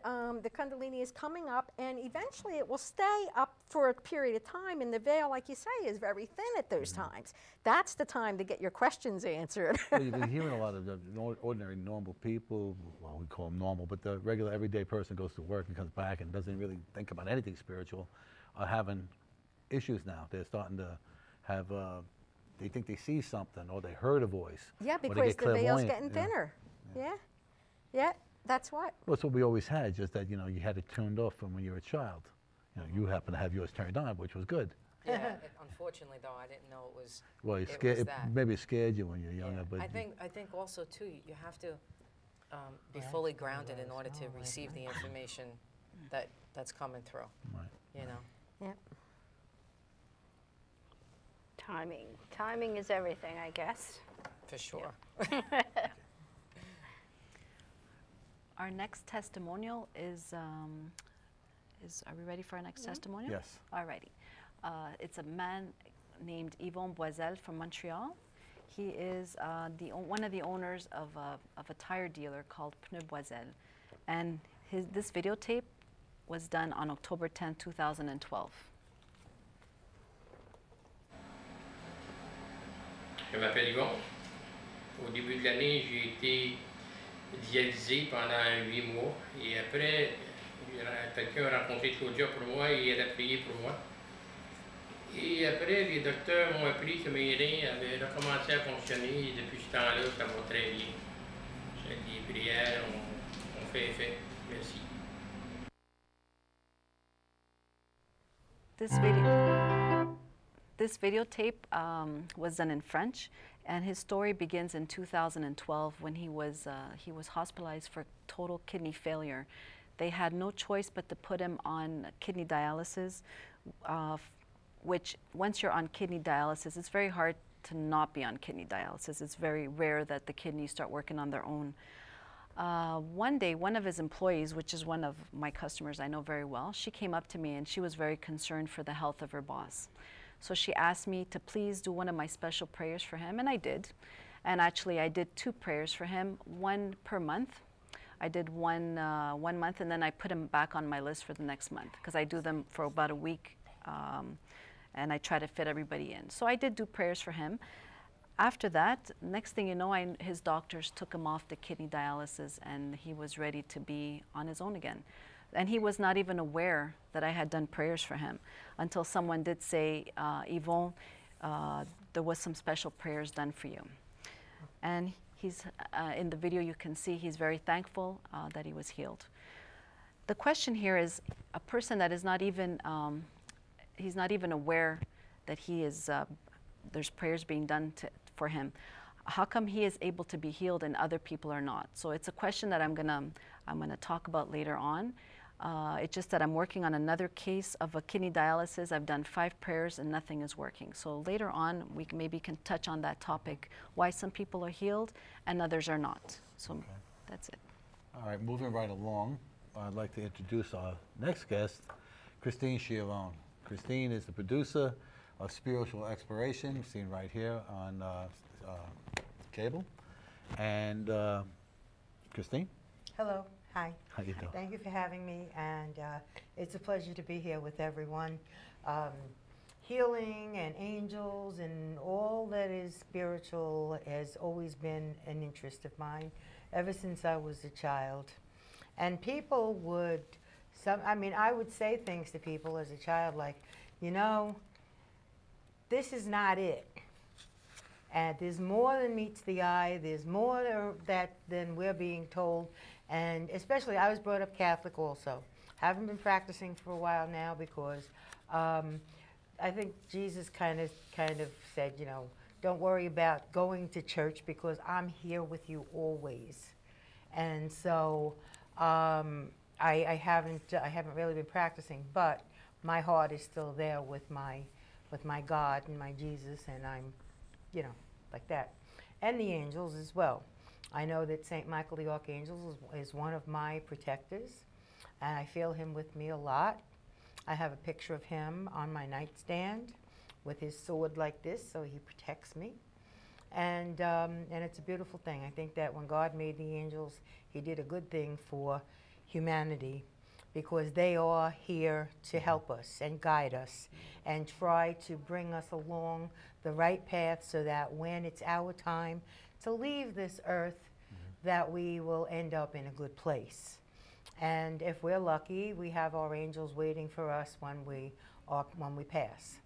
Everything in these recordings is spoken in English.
and the Kundalini is coming up, and eventually it will stay up for a period of time, and the veil, like you say, is very thin at those times. That's the time to get your questions answered. Well, you've been hearing a lot of the ordinary, normal people, well, we call them normal, but the regular, everyday person goes to work and comes back and doesn't really think about anything spiritual, are having issues now. They're starting to have, they think they see something, or they heard a voice. Yeah, because the veil's getting thinner. Yeah. Yeah, that's what. Well, that's what we always had, just that, you know, you had it turned off from when you were a child. You know, you happen to have yours turned on, which was good. Yeah, unfortunately, though, I didn't know it was. Well, maybe it scared you when you were younger, but I think also too, you have to be fully grounded in order to receive the information that's coming through. Right. You know. Yeah. Timing is everything, I guess. For sure. Yeah. Our next testimonial is. Are we ready for our next testimonial? Yes. Alrighty. It's a man named Yvon Boiselle from Montreal. He is one of the owners of a tire dealer called Pneu Boiselle. And this videotape was done on October 10, 2012. Je m'appelle Yvon. Au début de l'année, j'ai été dialysé pendant 8 mois. Et après, quelqu'un a rencontré Claudia pour moi et elle a prié pour moi. Et après, les docteurs m'ont appris que mes reins avaient recommencé à fonctionner et depuis ce temps-là, ça va très bien. Les prières ont fait effet. Merci. This videotape was done in French, and his story begins in 2012 when he was hospitalized for total kidney failure. They had no choice but to put him on kidney dialysis, which once you're on kidney dialysis, it's very hard to not be on kidney dialysis. It's very rare that the kidneys start working on their own. One day, one of his employees, which is one of my customers I know very well, she came up to me and she was very concerned for the health of her boss. So she asked me to please do one of my special prayers for him, and I did. And actually, I did 2 prayers for him, one per month. I did one month, and then I put him back on my list for the next month, because I do them for about a week, and I try to fit everybody in. So I did do prayers for him. After that, next thing you know, his doctors took him off the kidney dialysis, and he was ready to be on his own again. And he was not even aware that I had done prayers for him until someone did say, Yvon, there was some special prayers done for you. And he's, in the video you can see he's very thankful that he was healed. The question here is a person that is not even, he's not even aware that he is, there's prayers being done for him. How come he is able to be healed and other people are not? So it's a question that I'm gonna talk about later on. It's just that I'm working on another case of a kidney dialysis. I've done 5 prayers and nothing is working. So later on, we maybe can touch on that topic, why some people are healed and others are not. So that's it. All right, moving right along, I'd like to introduce our next guest, Christine Schiavone. Christine is the producer of Spiritual Exploration, seen right here on cable. And Christine? Hello. Hi. How you doing? Thank you for having me, and it's a pleasure to be here with everyone. Healing and angels and all that is spiritual has always been an interest of mine ever since I was a child. And people would, I would say things to people as a child like, you know, this is not it. And there's more than meets the eye, there's more than we're being told. And especially, I was brought up Catholic also. Haven't been practicing for a while now because I think Jesus kind of said, you know, don't worry about going to church because I'm here with you always. And so I haven't really been practicing, but my heart is still there with my God and my Jesus, and I'm, you know, like that. And the angels as well. I know that St. Michael the Archangel is one of my protectors, and I feel him with me a lot. I have a picture of him on my nightstand with his sword like this, so he protects me. And it's a beautiful thing. I think that when God made the angels, he did a good thing for humanity, because they are here to help us and guide us and try to bring us along the right path so that when it's our time to leave this earth, that we will end up in a good place. And if we're lucky, we have our angels waiting for us when we pass.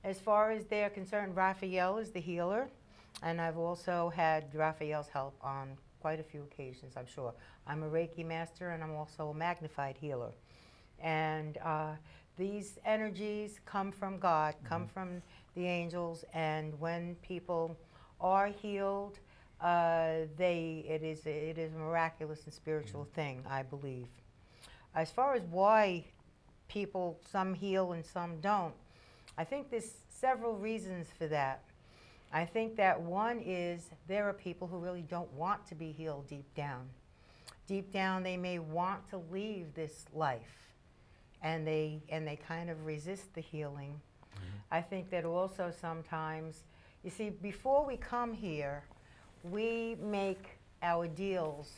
As far as they're concerned, Raphael is the healer, and I've also had Raphael's help on quite a few occasions, I'm sure. I'm a Reiki master, and I'm also a magnified healer. And these energies come from God, come from the angels, and when people are healed, it is a miraculous and spiritual thing, I believe. As far as why people, some heal and some don't, I think there's several reasons for that. I think that one is there are people who really don't want to be healed deep down. Deep down, they may want to leave this life, and they kind of resist the healing. I think that also sometimes, you see, before we come here, we make our deals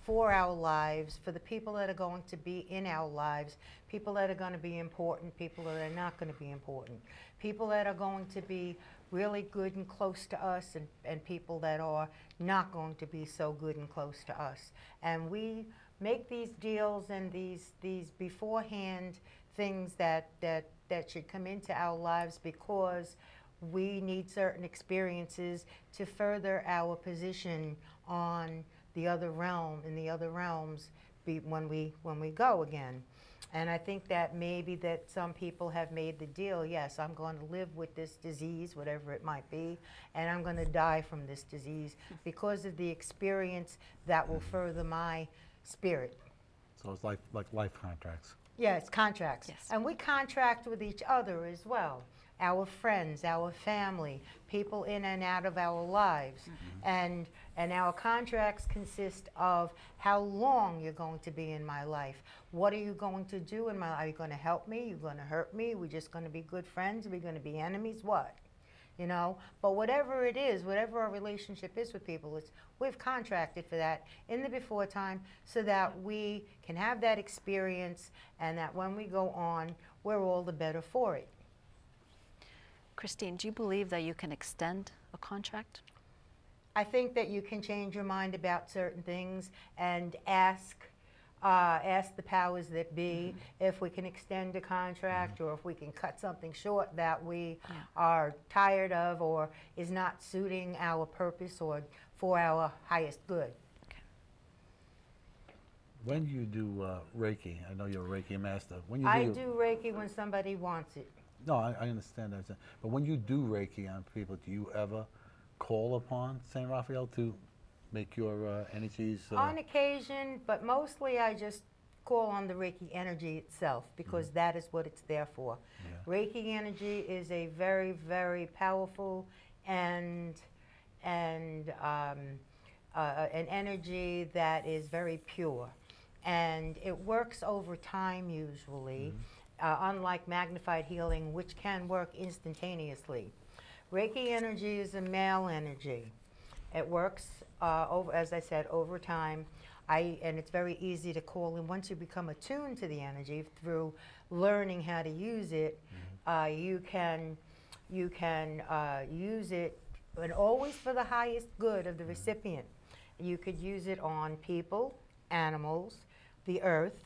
for our lives, for the people that are going to be in our lives, people that are going to be important, people that are not going to be important, people that are going to be really good and close to us, and people that are not going to be so good and close to us. And we make these deals and these beforehand things that should come into our lives because we need certain experiences to further our position on the other realm, in the other realms, when we go again. And I think that maybe that some people have made the deal, yes, I'm going to live with this disease, whatever it might be, and I'm going to die from this disease because of the experience that will further my spirit. So it's like life contracts. Yeah, it's contracts. Yes. And we contract with each other as well. Our friends, our family, people in and out of our lives. And our contracts consist of how long you're going to be in my life. What are you going to do in my life? Are you going to help me? Are you going to hurt me? Are we just going to be good friends? Are we going to be enemies? What? You know? But whatever it is, whatever our relationship is with people, we've contracted for that in the before time so that we can have that experience and that when we go on, we're all the better for it. Christine, do you believe that you can extend a contract? I think that you can change your mind about certain things and ask the powers that be if we can extend a contract or if we can cut something short that we are tired of or is not suiting our purpose or for our highest good. When you do Reiki, I know you're a Reiki master. When you I do Reiki when somebody wants it. No, I understand that. But when you do Reiki on people, do you ever call upon St. Raphael to make your energies? On occasion, but mostly I just call on the Reiki energy itself because that is what it's there for. Yeah. Reiki energy is a very, very powerful and an energy that is very pure. And it works over time usually. Unlike magnified healing, which can work instantaneously. Reiki energy is a male energy. It works, as I said, over time. And it's very easy to call in. Once you become attuned to the energy through learning how to use it, you can use it, and always for the highest good of the recipient. You could use it on people, animals, the earth.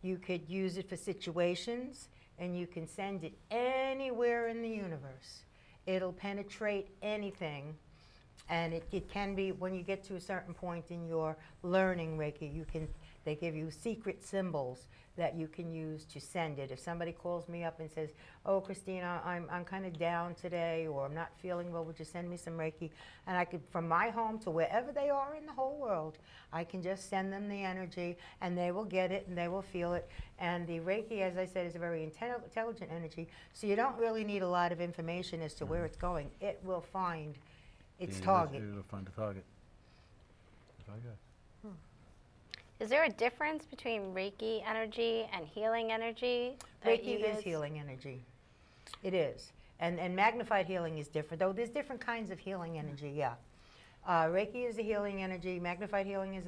You could use it for situations, and you can send it anywhere in the universe. It'll penetrate anything, and it can be, when you get to a certain point in your learning Reiki, they give you secret symbols that you can use to send it. If somebody calls me up and says, oh, Christina, I'm kind of down today, or I'm not feeling well, would you send me some Reiki? And I could, from my home to wherever they are in the whole world, I can just send them the energy, and they will get it, and they will feel it. And the Reiki, as I said, is a very intelligent energy, so you don't really need a lot of information as to where it's going. It will find its target. It will find the target. Very good. Is there a difference between Reiki energy and healing energy? Reiki is healing energy. It is. And magnified healing is different, though there's different kinds of healing energy, yeah. Reiki is a healing energy. Magnified healing is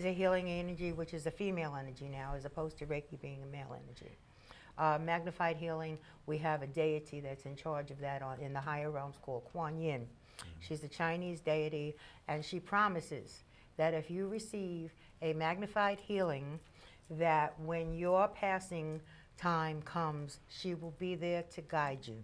a healing energy, which is a female energy now, as opposed to Reiki being a male energy. Magnified healing, we have a deity that's in charge of that in the higher realms called Kuan Yin. She's a Chinese deity, and she promises that if you receive a magnified healing, that when your passing time comes, she will be there to guide you.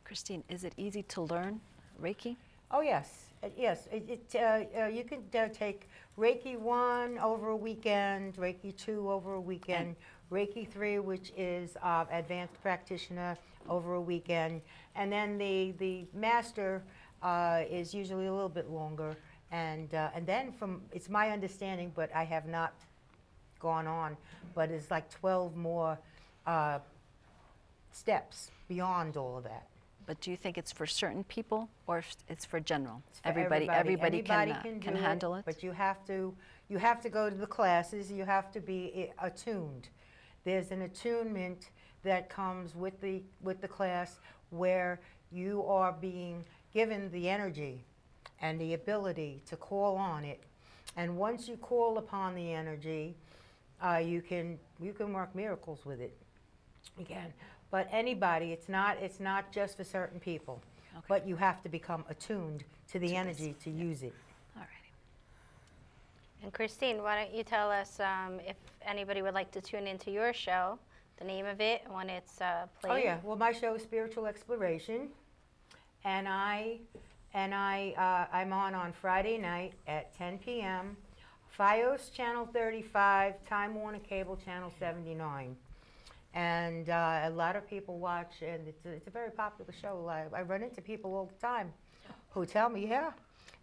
Christine, is it easy to learn Reiki? Oh, yes. Yes. You can take Reiki 1 over a weekend, Reiki 2 over a weekend, Reiki 3, which is advanced practitioner, over a weekend. And then the master is usually a little bit longer. And then it's my understanding, but I have not gone on, but it's like 12 more steps beyond all of that. But do you think it's for certain people, or if it's for general? It's for everybody can handle it? But you have to go to the classes. You have to be attuned. There's an attunement that comes with the class, where you are being given the energy and the ability to call on it. And once you call upon the energy, you can work miracles with it. Again. But anybody, it's not just for certain people. Okay. But you have to become attuned to the energy to use it. All right. And Christine, why don't you tell us if anybody would like to tune into your show, the name of it, when it's played? Oh yeah, well my show is Spiritual Exploration, and I'm on Friday night at 10 p.m. FiOS Channel 35, Time Warner Cable Channel 79. And a lot of people watch, and it's a very popular show. I run into people all the time who tell me, yeah,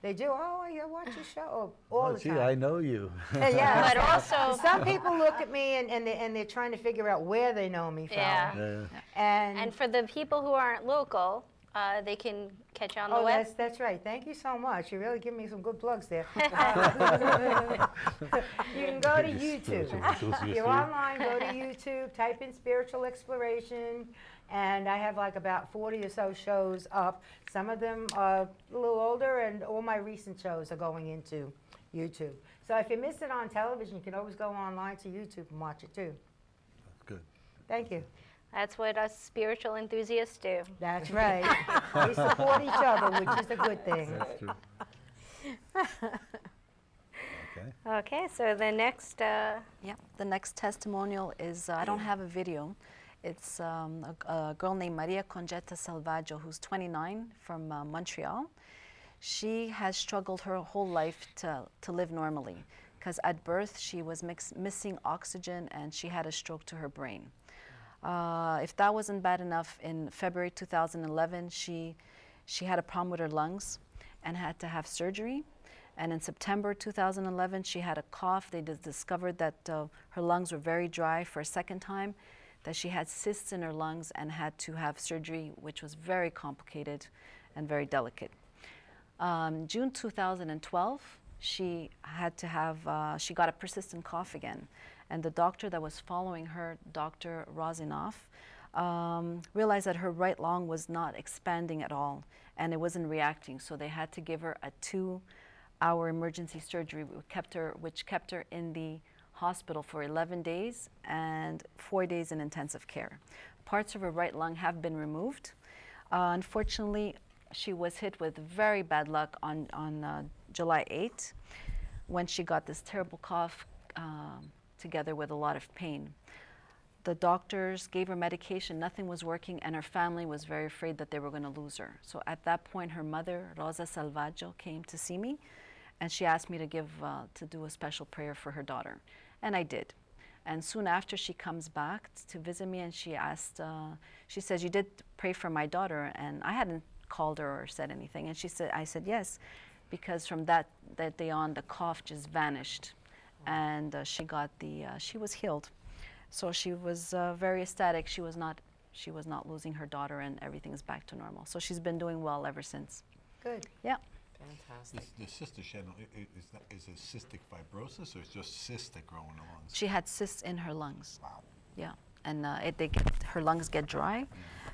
they do. Oh, I watch your show all the time. I know you. Yeah, but also some people look at me and they're trying to figure out where they know me from. Yeah. And for the people who aren't local, they can catch you on the web. That's right. Thank you so much. You really give me some good plugs there. You can go to YouTube. If you're online, go to YouTube, type in Spiritual Exploration, and I have like about 40 or so shows up. Some of them are a little older, and all my recent shows are going into YouTube. So if you miss it on television, you can always go online to YouTube and watch it too. That's good. Thank you. That's what us spiritual enthusiasts do. That's right. We support each other, which is a good thing. That's true. Okay, so the next... the next testimonial is, I don't have a video. It's a girl named Concetta Salvaggio, who's 29, from Montreal. She has struggled her whole life to live normally, because at birth she was missing oxygen and she had a stroke to her brain. If that wasn't bad enough, in February 2011, she had a problem with her lungs and had to have surgery. And in September 2011, she had a cough. They discovered that her lungs were very dry for a second time, that she had cysts in her lungs and had to have surgery, which was very complicated and very delicate. June 2012, she had to have, she got a persistent cough again. And the doctor that was following her, Dr. Rozinoff, realized that her right lung was not expanding at all, and it wasn't reacting. So they had to give her a 2-hour emergency surgery, which kept her in the hospital for 11 days and 4 days in intensive care. Parts of her right lung have been removed. Unfortunately, she was hit with very bad luck on July 8th, when she got this terrible cough together with a lot of pain. The doctors gave her medication, nothing was working, and her family was very afraid that they were going to lose her. So at that point, her mother, Rosa Salvaggio, came to see me, and she asked me to do a special prayer for her daughter, and I did. And soon after, she comes back to visit me, and she asked, she says, "You did pray for my daughter," and I hadn't called her or said anything, and I said yes, because from that day on, the cough just vanished. And she was healed. So she was very ecstatic. She was not losing her daughter, and everything is back to normal. So she's been doing well ever since. Good. Yeah. Fantastic. The sister channel, is it cystic fibrosis, or it's just cysts that grow in the lungs? She had cysts in her lungs. Wow. Yeah, and her lungs get dry,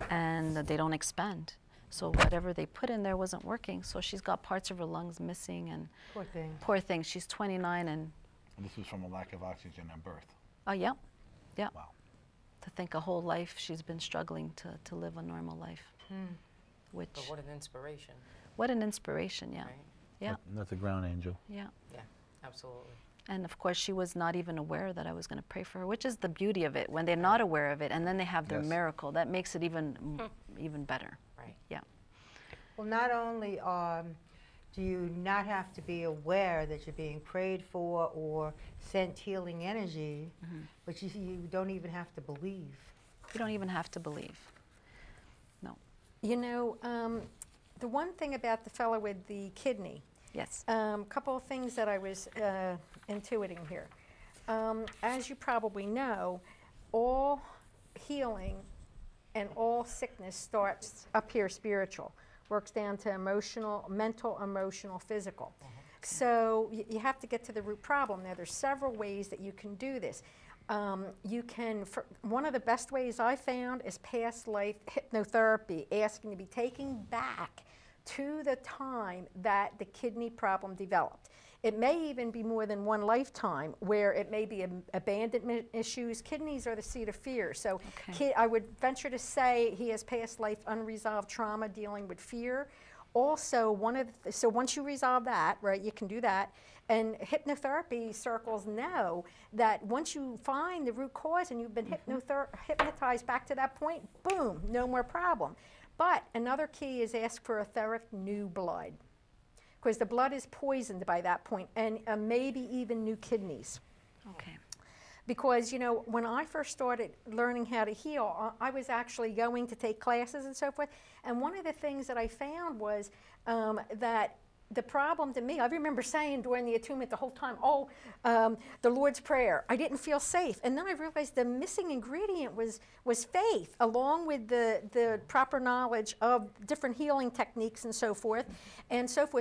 and they don't expand. So whatever they put in there wasn't working. So she's got parts of her lungs missing, and Poor thing. poor thing. She's 29, and And this was from a lack of oxygen at birth. oh yeah, yeah. Wow. To think a whole life she's been struggling to live a normal life. Which But what an inspiration, what an inspiration, yeah, right? yeah, That's a ground angel. yeah. Yeah, absolutely. And of course, she was not even aware that I was going to pray for her, which is the beauty of it. When they're not aware of it, and then they have their Yes. miracle, that makes it even better. Right. Yeah. Well, not only do you not have to be aware that you're being prayed for or sent healing energy, but you don't even have to believe. You don't even have to believe. No. You know, the one thing about the fellow with the kidney, Yes. couple of things that I was intuiting here. As you probably know, all healing and all sickness starts up here spiritual, works down to emotional, mental, emotional, physical. So you have to get to the root problem. Now, there's several ways that you can do this. You can, one of the best ways I found is past life hypnotherapy, asking to be taken back to the time that the kidney problem developed. It may even be more than one lifetime, where it may be abandonment issues. Kidneys are the seat of fear. So I would venture to say he has past life unresolved trauma dealing with fear. Also, so once you resolve that, right, you can do that. And hypnotherapy circles know that once you find the root cause and you've been hypnotized back to that point, boom, no more problem. But another key is ask for etheric new blood, because the blood is poisoned by that point, and maybe even new kidneys. Okay. Because, you know, when I first started learning how to heal, I was actually going to take classes and so forth, and one of the things that I found was that the problem to me, I remember saying during the attunement the whole time, the Lord's Prayer, I didn't feel safe. And then I realized the missing ingredient was faith, along with the proper knowledge of different healing techniques and so forth,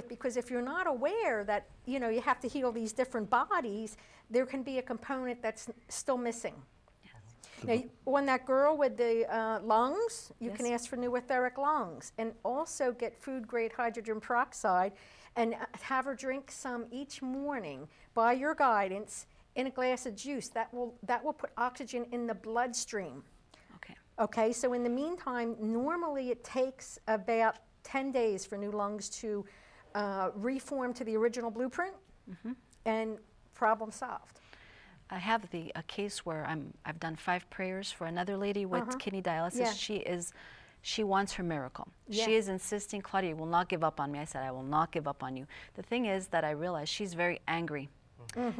because if you're not aware that, you know, you have to heal these different bodies, there can be a component that's still missing. Now, on that girl with the lungs, you can ask for new etheric lungs, and also get food-grade hydrogen peroxide, and have her drink some each morning by your guidance in a glass of juice. That will put oxygen in the bloodstream. Okay. Okay. So in the meantime, normally it takes about 10 days for new lungs to reform to the original blueprint, and problem solved. I have a case where I've done 5 prayers for another lady with kidney dialysis. Yeah. She wants her miracle. Yeah. She is insisting, Claudia, you will not give up on me. I said, I will not give up on you. The thing is that I realized she's very angry.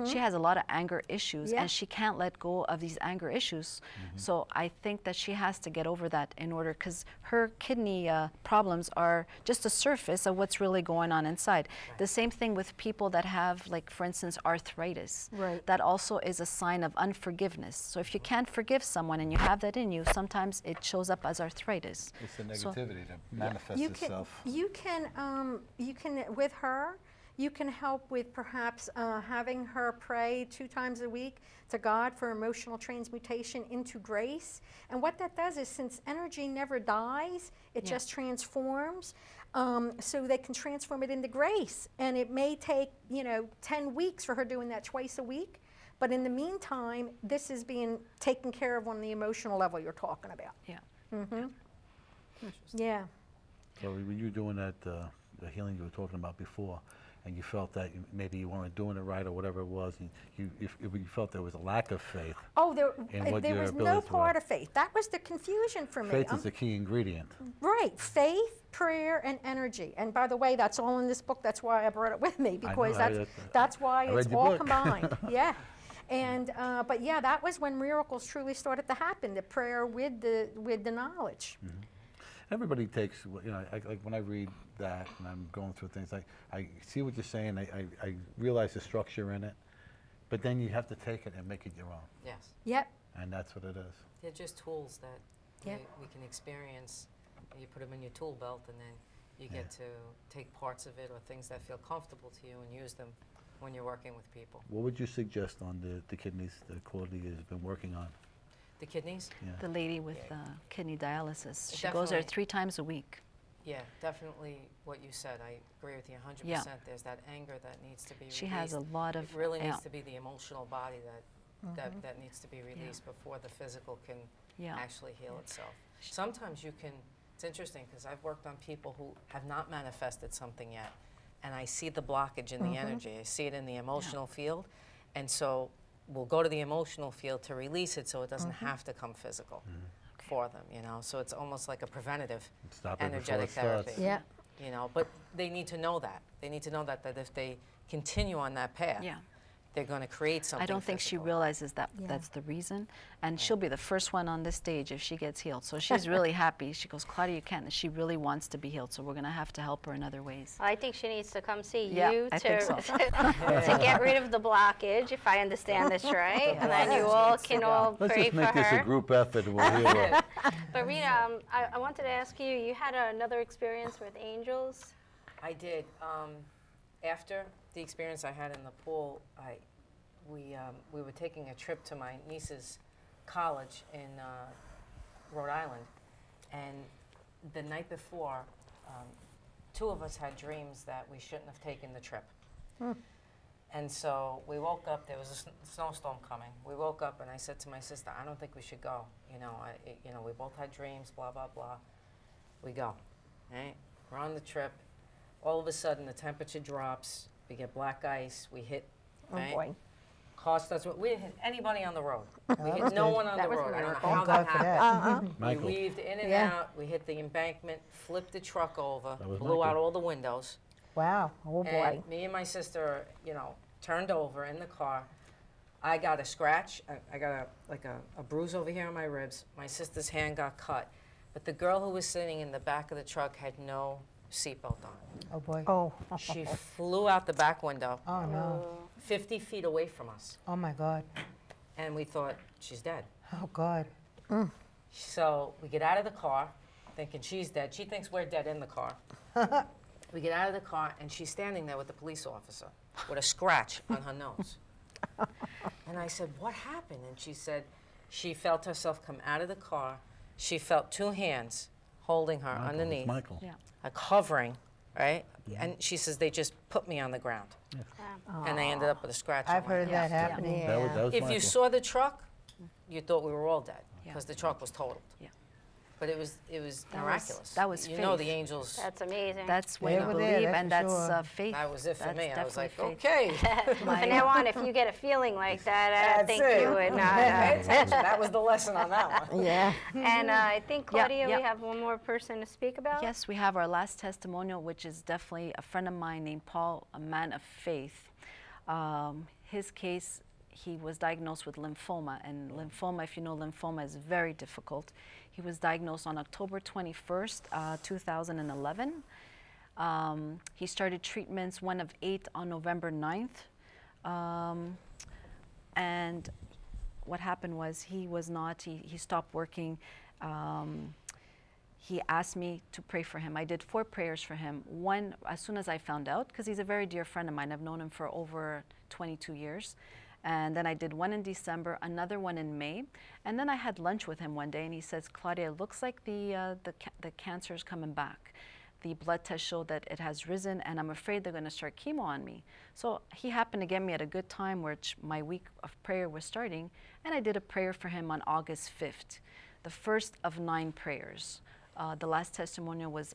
She has a lot of anger issues, and she can't let go of these anger issues. So I think that she has to get over that in order, because her kidney problems are just a surface of what's really going on inside. The same thing with people that have, like, for instance, arthritis. Right. That also is a sign of unforgiveness. So if you can't forgive someone and you have that in you, sometimes it shows up as arthritis. It's the negativity that manifests itself. You can, with her, you can help with perhaps having her pray 2 times a week to God for emotional transmutation into grace. And what that does is, since energy never dies, it just transforms. So they can transform it into grace. And it may take, 10 weeks for her doing that twice a week. But in the meantime, this is being taken care of on the emotional level you're talking about. Yeah. Yeah. So when you were doing that, the healing you were talking about before, and you felt that maybe you weren't doing it right or whatever it was, and you felt there was a lack of faith. Oh, there your was no abilities part were. of faith. That was the confusion for me. Faith is the key ingredient. Right, faith, prayer, and energy. And by the way, that's all in this book. That's why I brought it with me, because that's why I read it's your all book. combined. Yeah. And but yeah, that was when miracles truly started to happen. The prayer with the knowledge. Everybody takes, like when I read that and I'm going through things, I see what you're saying, I realize the structure in it, but then you have to take it and make it your own. Yes. Yep. And that's what it is. They're just tools that we can experience. You put them in your tool belt, and then you get to take parts of it or things that feel comfortable to you and use them when you're working with people. What would you suggest on the kidneys that Claudia has been working on? The kidneys? Yeah. The lady with kidney dialysis, she goes there 3 times a week. Yeah, definitely what you said. I agree with you 100%. Yeah. There's that anger that needs to be released. She has a lot of, It really yeah. needs to be the emotional body that needs to be released before the physical can actually heal itself. Sometimes you can, it's interesting because I've worked on people who have not manifested something yet, and I see the blockage in the energy. I see it in the emotional field, and so we'll go to the emotional field to release it so it doesn't have to come physical for them, you know. So it's almost like a preventative energetic therapy. Yeah. You know, but they need to know that. They need to know that if they continue on that path, they're going to create something I don't think she physical. realizes that that's the reason. And she'll be the first one on this stage if she gets healed. So she's really happy. She goes, Claudia, you can't. She really wants to be healed. So we're going to have to help her in other ways. I think she needs to come see Yeah, you I to, think so. to get rid of the blockage, if I understand this right. And then you all can all Let's pray just for make this a her. group effort. We'll heal her. But Rita, I wanted to ask you, you had another experience with angels? I did. After the experience I had in the pool, we were taking a trip to my niece's college in Rhode Island, and the night before, two of us had dreams that we shouldn't have taken the trip. And so we woke up, there was a snowstorm coming. We woke up and I said to my sister, I don't think we should go. You know, we both had dreams, blah, blah, blah. We go, right? We're on the trip. All of a sudden, the temperature drops. We get black ice. We hit, right? Oh, boy. Cost us, we didn't hit anybody on the road. We hit no one on the road. I don't know how Thank that God for happened. that. We Michael. weaved in and Yeah. out. We hit the embankment, flipped the truck over, That was blew out Michael. all the windows. Wow. Oh, boy. And me and my sister, you know, turned over in the car. I got a scratch. I got a bruise over here on my ribs. My sister's hand got cut. But the girl who was sitting in the back of the truck had no seatbelt on. Oh, boy. Oh. She flew out the back window, Oh, no. 50 feet away from us. Oh, my God. And we thought, she's dead. Oh, God. So we get out of the car, thinking she's dead. She thinks we're dead in the car. We get out of the car, and she's standing there with the police officer with a scratch on her nose. And I said, what happened? And she said she felt herself come out of the car. She felt two hands holding her Michael, it's underneath, Michael. Yeah. like hovering, right? And she says, they just put me on the ground. And I ended up with a scratch on I've my heard hand. that happening. That was If Michael. you saw the truck, you thought we were all dead Yeah. because the truck was totaled. Yeah. But it was miraculous. that was you know the faith. angels. That's amazing. That's when They you were there, believe, that's and for that's sure. faith. That was it for That's me. I was like, definitely faith. okay. From now on, if you get a feeling like that, I That's think it. you would not. Pay attention. That was the lesson on that one. Yeah. And I think, Claudia, yeah. we have one more person to speak about. Yes, we have our last testimonial, which is definitely a friend of mine named Paul, a man of faith. His case, he was diagnosed with lymphoma, and lymphoma, if you know lymphoma, is very difficult. He was diagnosed on October 21st, 2011. He started treatments, one of 8 on November 9th. And what happened was he stopped working. He asked me to pray for him. I did 4 prayers for him. One, as soon as I found out, because he's a very dear friend of mine. I've known him for over 22 years. And then I did one in December, another one in May. And then I had lunch with him one day, and he says, Claudia, it looks like the cancer is coming back. The blood test showed that it has risen, and I'm afraid they're going to start chemo on me. So he happened to get me at a good time, which my week of prayer was starting, and I did a prayer for him on August 5th, the first of 9 prayers. The last testimonial was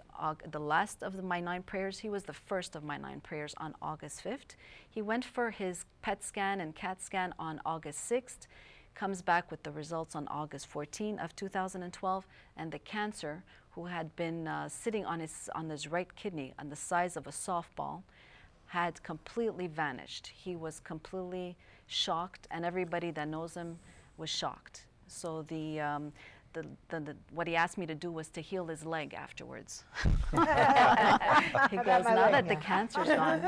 the last of my 9 prayers. He was the first of my 9 prayers on August 5th. He went for his PET scan and CAT scan on August 6th, comes back with the results on August 14th of 2012, and the cancer, who had been sitting on his right kidney on the size of a softball, had completely vanished. He was completely shocked, and everybody that knows him was shocked. So what he asked me to do was to heal his leg afterwards. He goes, now that the cancer's gone.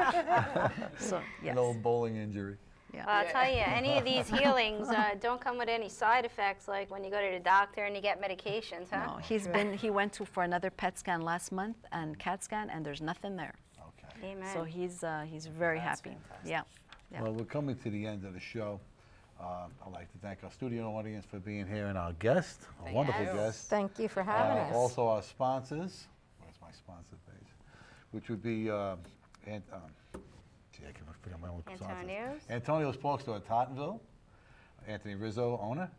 So, yes. An old bowling injury. Yeah. Well, I'll tell you, any of these healings don't come with any side effects, like when you go to the doctor and you get medications, huh? No, he went for another PET scan last month and CAT scan, and there's nothing there. Okay. Amen. So he's very happy. fantastic. Yeah. Yeah. Well, we're coming to the end of the show. I'd like to thank our studio audience for being here and our guest, a wonderful you. guest. Thank you for having us. Also our sponsors. Where's my my sponsor page, which would be, gee, I can't put on my own sponsors. Antonio's. Antonio's Pork Store at Tottenville, Anthony Rizzo, owner.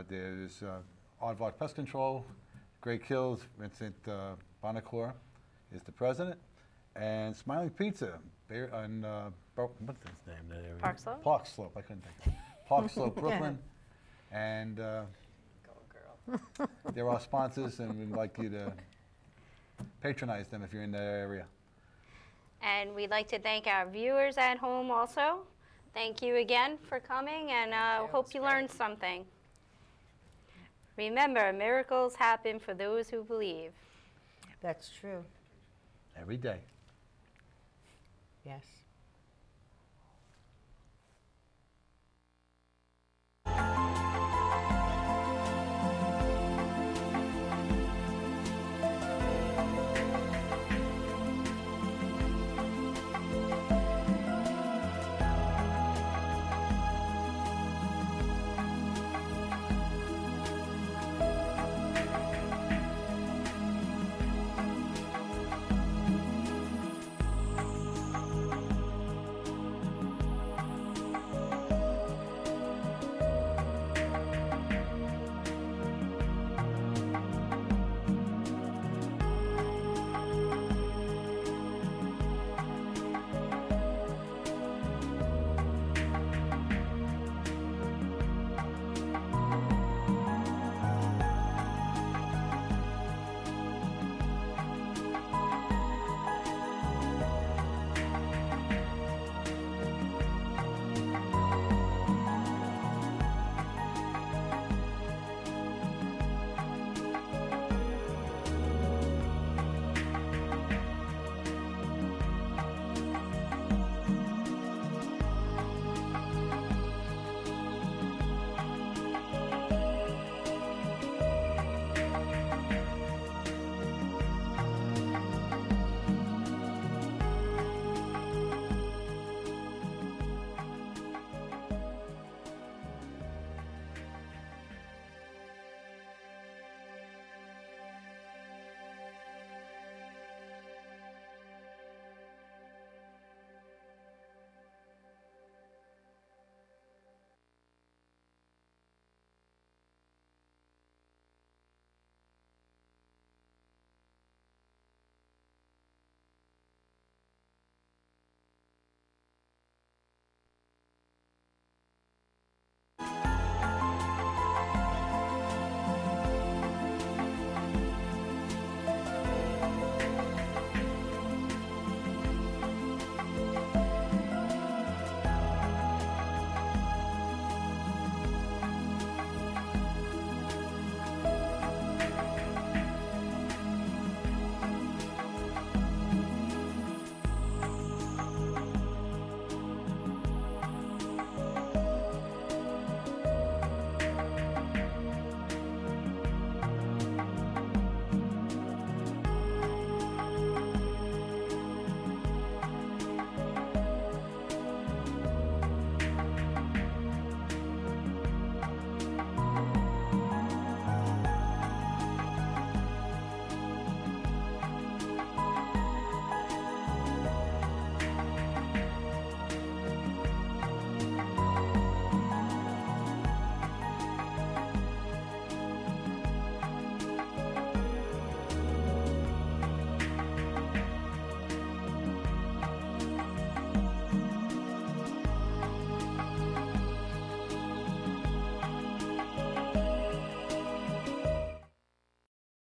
There's Aardvark Pest Control, Great Kills, Vincent Bonacore is the president, and Smiling Pizza, on, what's his name? That area? Park Slope? Park Slope, I couldn't think. Park Slope, Brooklyn, and Go girl. they're our sponsors, and we'd like you to patronize them if you're in that area. And we'd like to thank our viewers at home also. Thank you again for coming, and you. hope It's you great. learned something. Remember, miracles happen for those who believe. That's true. Every day. Yes.